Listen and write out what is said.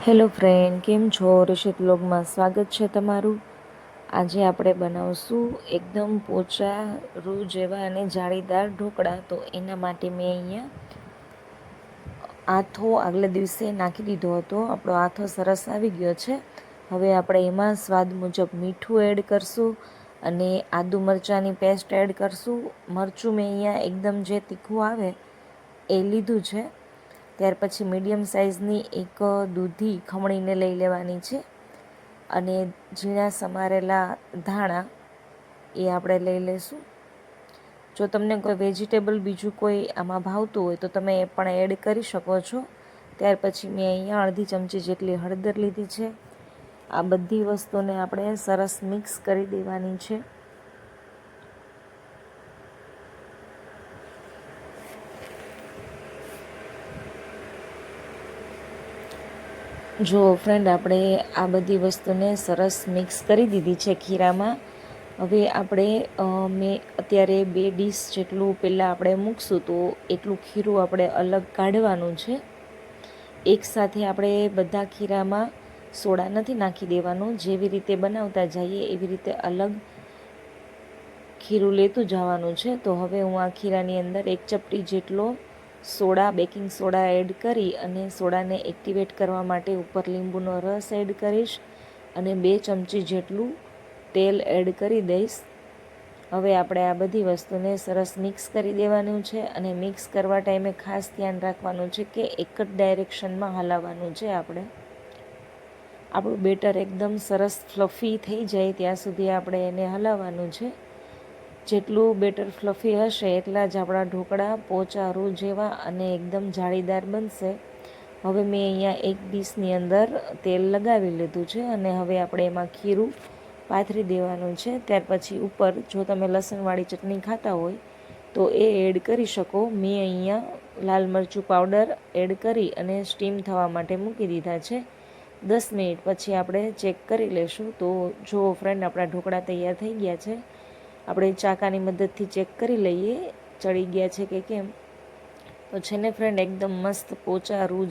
Hello friend, કેમ છો? ઋષિત વ્લોગમાં સ્વાગત છે તમારું. આજે આપણે બનાવશું એકદમ પોચા રૂ જેવા અને જાળીદાર ઢોકળા. તો એના માટે મેં અહીંયા આથો આગલા દિવસે નાખી દીધો હતો. આપણો આથો સરસ આવી ગયો છે. હવે આપણે એમાં સ્વાદ મુજબ મીઠું એડ કરશું અને આદુ મરચાંની પેસ્ટ એડ કરશું. મરચું મેં અહીંયા એકદમ જે તીખું આવે એ લીધું છે. ત્યાર પછી મીડિયમ સાઇઝની એક દૂધી ખમણીને લઈ લેવાની છે અને ઝીણા સમારેલા ધાણા એ આપણે લઈ લઈશું. જો તમને કોઈ વેજીટેબલ બીજું કોઈ આમાં ભાવતું હોય તો તમે એ પણ એડ કરી શકો છો. ત્યાર પછી મેં અહીંયા અડધી ચમચી જેટલી હળદર લીધી છે. આ બધી વસ્તુને આપણે સરસ મિક્સ કરી દેવાની છે. જો ફ્રેન્ડ, આપણે આ બધી વસ્તુને સરસ મિક્સ કરી દીધી છે ખીરામાં. હવે મેં અત્યારે 2 ડીશ જેટલું પહેલાં આપણે મૂકશું, તો એટલું ખીરું આપણે અલગ કાઢવાનું છે. એકસાથે આપણે બધા ખીરામાં સોડા નથી નાખી દેવાનું. જેવી રીતે બનાવતા જઈએ એવી રીતે અલગ ખીરું લેતું જવાનું છે. તો હવે હું આ ખીરાની અંદર 1 ચપટી જેટલો બેકિંગ સોડા એડ કરી અને સોડાને એક્ટિવેટ કરવા માટે ઉપર લીંબુનો રસ એડ કરીશ અને 2 ચમચી જેટલું તેલ એડ કરી દઈશ. હવે આપણે આ બધી વસ્તુને સરસ મિક્સ કરી દેવાનું છે અને મિક્સ કરવા ટાઈમે ખાસ ધ્યાન રાખવાનું છે કે એક જ ડાયરેક્શનમાં હલાવવાનું છે. આપણું બેટર એકદમ સરસ ફ્લફી થઈ જાય ત્યાં સુધી આપણે એને હલાવવાનું છે. જેટલું બેટર ફ્લફી હશે એટલા જ આપણા ઢોકળા પોચા રૂ જેવા અને એકદમ જાળીદાર બનશે. હવે મેં અહીંયા એક ડીશની અંદર તેલ લગાવી લીધું છે અને હવે આપણે એમાં ખીરું પાથરી દેવાનું છે. ત્યાર પછી ઉપર જો તમે લસણવાળી ચટણી ખાતા હોય તો એ એડ કરી શકો. મેં અહીંયા લાલ મરચું પાવડર એડ કરી અને સ્ટીમ થવા માટે મૂકી દીધા છે. 10 મિનિટ પછી આપણે ચેક કરી લેશું. તો જો ફ્રેન્ડ, આપણા ઢોકળા તૈયાર થઈ ગયા છે. આપણે ચાકાની મદદથી ચેક કરી લઈએ ચડી ગયા છે કે કેમ. તો છે ને ફ્રેન્ડ, એકદમ મસ્ત પોચા રૂ